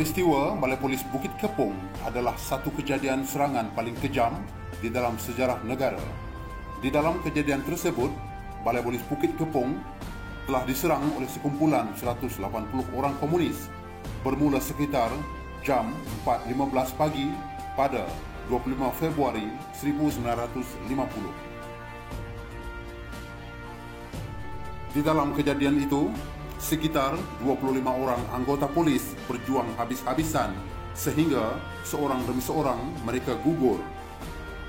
Peristiwa Balai Polis Bukit Kepong adalah satu kejadian serangan paling kejam di dalam sejarah negara. Di dalam kejadian tersebut, Balai Polis Bukit Kepong telah diserang oleh sekumpulan 180 orang komunis bermula sekitar jam 4.15 pagi pada 25 Februari 1950. Di dalam kejadian itu, sekitar 25 orang anggota polis berjuang habis-habisan sehingga seorang demi seorang mereka gugur.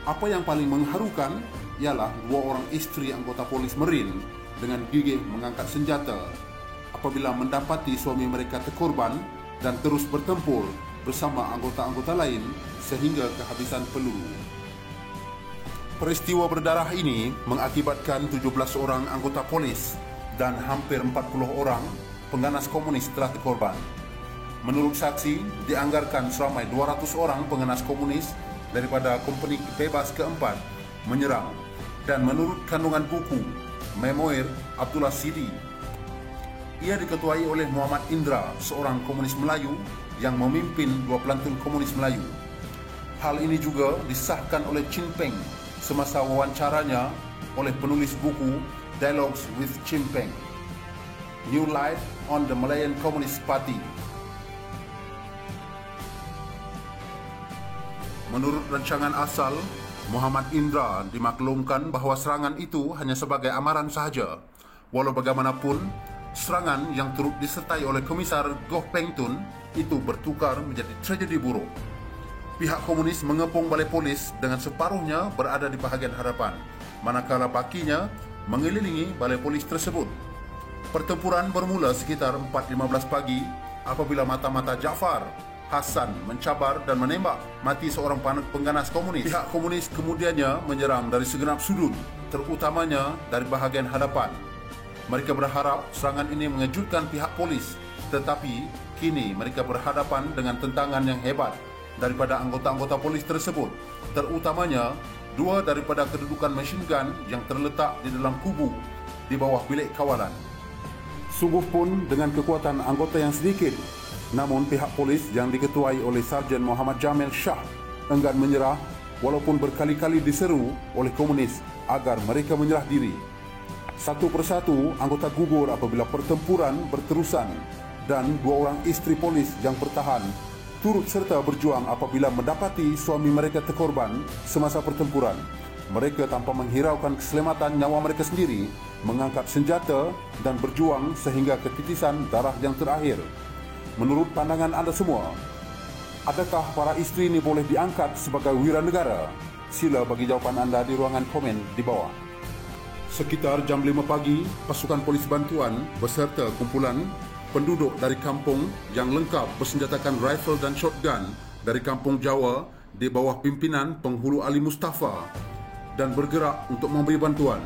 Apa yang paling mengharukan ialah dua orang istri anggota polis Marine dengan gigih mengangkat senjata apabila mendapati suami mereka terkorban dan terus bertempur bersama anggota-anggota lain sehingga kehabisan peluru. Peristiwa berdarah ini mengakibatkan 17 orang anggota polis dan hampir 40 orang pengganas komunis telah terkorban. Menurut saksi, dianggarkan seramai 200 orang pengganas komunis daripada Kompeni Bebas keempat menyerang. Dan menurut kandungan buku Memoir Abdullah Sidi, ia diketuai oleh Muhammad Indra, seorang komunis Melayu yang memimpin dua plantun komunis Melayu. Hal ini juga disahkan oleh Chin Peng semasa wawancaranya oleh penulis buku Dialogues with Chin Peng, New Light on the Malayan Communist Party. Menurut rancangan asal, Muhammad Indra dimaklumkan bahawa serangan itu hanya sebagai amaran sahaja. Walau bagaimanapun, serangan yang turut disertai oleh Komisar Goh Peng Tun itu bertukar menjadi tragedi buruk. Pihak komunis mengepung balai polis dengan separuhnya berada di bahagian hadapan, manakala bakinya mengelilingi balai polis tersebut. Pertempuran bermula sekitar 4.15 pagi apabila mata-mata Jaafar Hassan mencabar dan menembak mati seorang pengganas komunis. Pihak komunis kemudiannya menyerang dari segenap sudut, terutamanya dari bahagian hadapan. Mereka berharap serangan ini mengejutkan pihak polis, tetapi kini mereka berhadapan dengan tentangan yang hebat daripada anggota-anggota polis tersebut, terutamanya dua daripada kedudukan machine gun yang terletak di dalam kubu di bawah bilik kawalan. Sungguh pun dengan kekuatan anggota yang sedikit, namun pihak polis yang diketuai oleh Sarjan Muhammad Jamil Shah enggan menyerah walaupun berkali-kali diseru oleh komunis agar mereka menyerah diri. Satu persatu anggota gugur apabila pertempuran berterusan dan dua orang istri polis yang bertahan turut serta berjuang apabila mendapati suami mereka terkorban semasa pertempuran. Mereka tanpa menghiraukan keselamatan nyawa mereka sendiri, mengangkat senjata dan berjuang sehingga ketitisan darah yang terakhir. Menurut pandangan anda semua, adakah para istri ini boleh diangkat sebagai wiranegara? Sila bagi jawapan anda di ruangan komen di bawah. Sekitar jam 5 pagi, pasukan polis bantuan beserta kumpulan penduduk dari kampung yang lengkap bersenjatakan rifle dan shotgun dari kampung Jawa di bawah pimpinan Penghulu Ali Mustafa dan bergerak untuk memberi bantuan.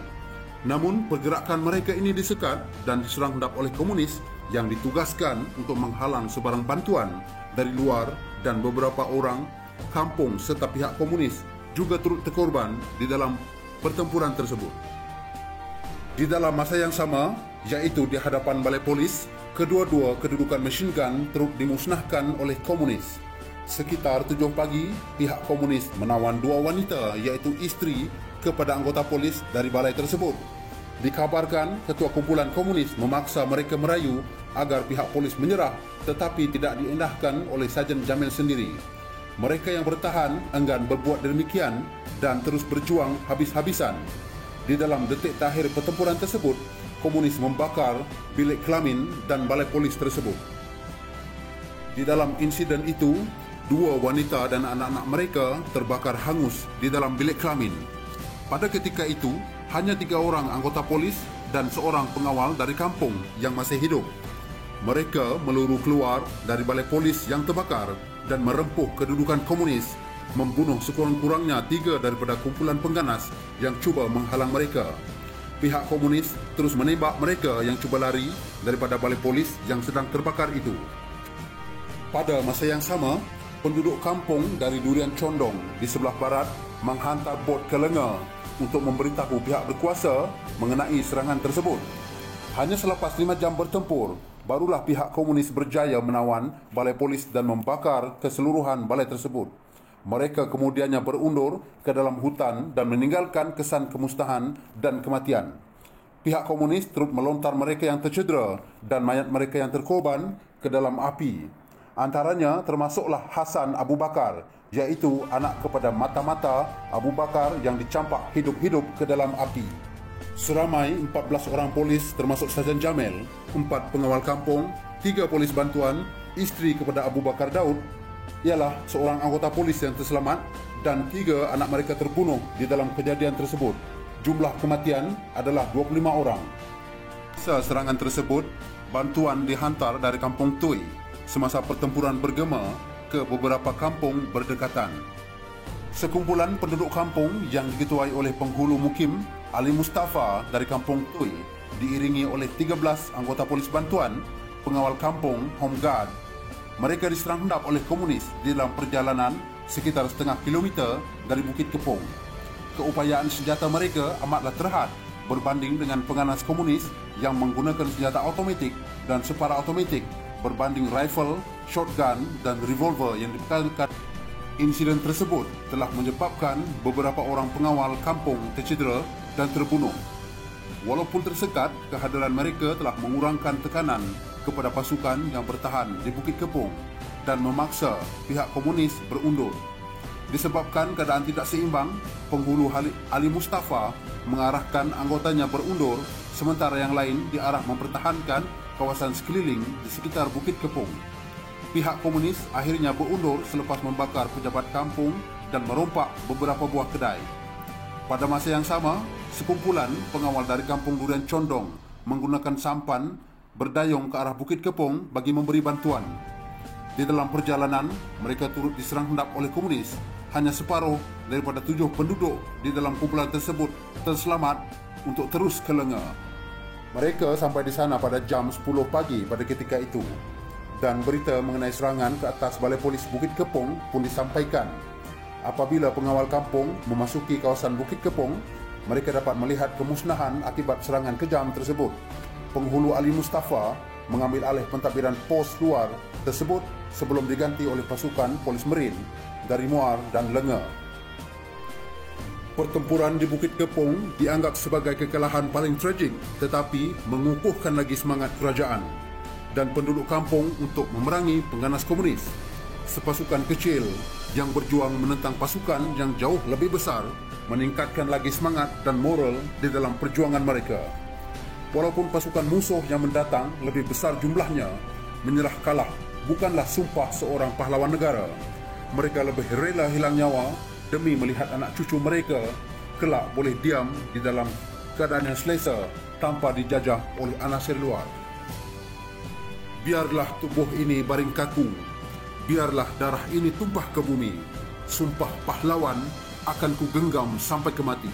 Namun pergerakan mereka ini disekat dan diserang hendap oleh komunis yang ditugaskan untuk menghalang sebarang bantuan dari luar, dan beberapa orang kampung serta pihak komunis juga turut terkorban di dalam pertempuran tersebut. Di dalam masa yang sama, yaitu di hadapan balai polis, kedua-dua kedudukan machine gun turut dimusnahkan oleh komunis. Sekitar 7 pagi, pihak komunis menawan dua wanita iaitu isteri kepada anggota polis dari balai tersebut. Dikabarkan ketua kumpulan komunis memaksa mereka merayu agar pihak polis menyerah, tetapi tidak diindahkan oleh Sarjan Jamil sendiri. Mereka yang bertahan enggan berbuat demikian dan terus berjuang habis-habisan. Di dalam detik terakhir pertempuran tersebut, komunis membakar bilik kelamin dan balai polis tersebut. Di dalam insiden itu, dua wanita dan anak-anak mereka terbakar hangus di dalam bilik kelamin. Pada ketika itu, hanya 3 orang anggota polis dan seorang pengawal dari kampung yang masih hidup. Mereka meluru keluar dari balai polis yang terbakar dan merempuh kedudukan komunis, membunuh sekurang-kurangnya 3 daripada kumpulan pengganas yang cuba menghalang mereka. Pihak komunis terus menembak mereka yang cuba lari daripada balai polis yang sedang terbakar itu. Pada masa yang sama, penduduk kampung dari Durian Condong di sebelah barat menghantar bot ke Lenga untuk memberitahu pihak berkuasa mengenai serangan tersebut. Hanya selepas 5 jam bertempur, barulah pihak komunis berjaya menawan balai polis dan membakar keseluruhan balai tersebut. Mereka kemudiannya berundur ke dalam hutan dan meninggalkan kesan kemusnahan dan kematian. Pihak komunis turut melontar mereka yang tercedera dan mayat mereka yang terkorban ke dalam api. Antaranya termasuklah Hasan Abu Bakar, iaitu anak kepada mata-mata Abu Bakar yang dicampak hidup-hidup ke dalam api. Seramai 14 orang polis termasuk Sarjan Jamil, 4 pengawal kampung, 3 polis bantuan, isteri kepada Abu Bakar Daud, ialah seorang anggota polis yang terselamat dan 3 anak mereka terbunuh di dalam kejadian tersebut. Jumlah kematian adalah 25 orang. Serangan tersebut, bantuan dihantar dari kampung Tui semasa pertempuran bergema ke beberapa kampung berdekatan. Sekumpulan penduduk kampung yang diketuai oleh penghulu mukim Ali Mustafa dari kampung Tui diiringi oleh 13 anggota polis bantuan, pengawal kampung Home Guard. Mereka diserang hendap oleh komunis di dalam perjalanan sekitar setengah kilometer dari Bukit Kepong. Keupayaan senjata mereka amatlah terhad berbanding dengan penganas komunis yang menggunakan senjata automatik dan separa automatik berbanding rifle, shotgun dan revolver yang dibekalkan. Insiden tersebut telah menyebabkan beberapa orang pengawal kampung tercedera dan terbunuh. Walaupun tersekat, kehadiran mereka telah mengurangkan tekanan kepada pasukan yang bertahan di Bukit Kepong dan memaksa pihak komunis berundur. Disebabkan keadaan tidak seimbang, penghulu Ali Mustafa mengarahkan anggotanya berundur, sementara yang lain diarah mempertahankan kawasan sekeliling di sekitar Bukit Kepong. Pihak komunis akhirnya berundur selepas membakar pejabat kampung dan merompak beberapa buah kedai. Pada masa yang sama, sekumpulan pengawal dari kampung Durian Condong menggunakan sampan berdayung ke arah Bukit Kepong bagi memberi bantuan. Di dalam perjalanan, mereka turut diserang hendap oleh komunis. Hanya separuh daripada 7 penduduk di dalam kumpulan tersebut terselamat untuk terus ke lenga. Mereka sampai di sana pada jam 10 pagi pada ketika itu. Dan berita mengenai serangan ke atas balai polis Bukit Kepong pun disampaikan. Apabila pengawal kampung memasuki kawasan Bukit Kepong, mereka dapat melihat kemusnahan akibat serangan kejam tersebut. Penghulu Ali Mustafa mengambil alih pentadbiran pos luar tersebut sebelum diganti oleh pasukan polis Merin dari Muar dan Lenga. Pertempuran di Bukit Kepong dianggap sebagai kekalahan paling tragik, tetapi mengukuhkan lagi semangat kerajaan dan penduduk kampung untuk memerangi pengganas komunis. Sepasukan kecil yang berjuang menentang pasukan yang jauh lebih besar meningkatkan lagi semangat dan moral di dalam perjuangan mereka. Walaupun pasukan musuh yang mendatang lebih besar jumlahnya, menyerah kalah bukanlah sumpah seorang pahlawan negara. Mereka lebih rela hilang nyawa demi melihat anak cucu mereka kelak boleh diam di dalam keadaan yang selesa tanpa dijajah oleh anasir luar. Biarlah tubuh ini baring kaku, biarlah darah ini tumpah ke bumi. Sumpah pahlawan akan ku genggam sampai ke mati.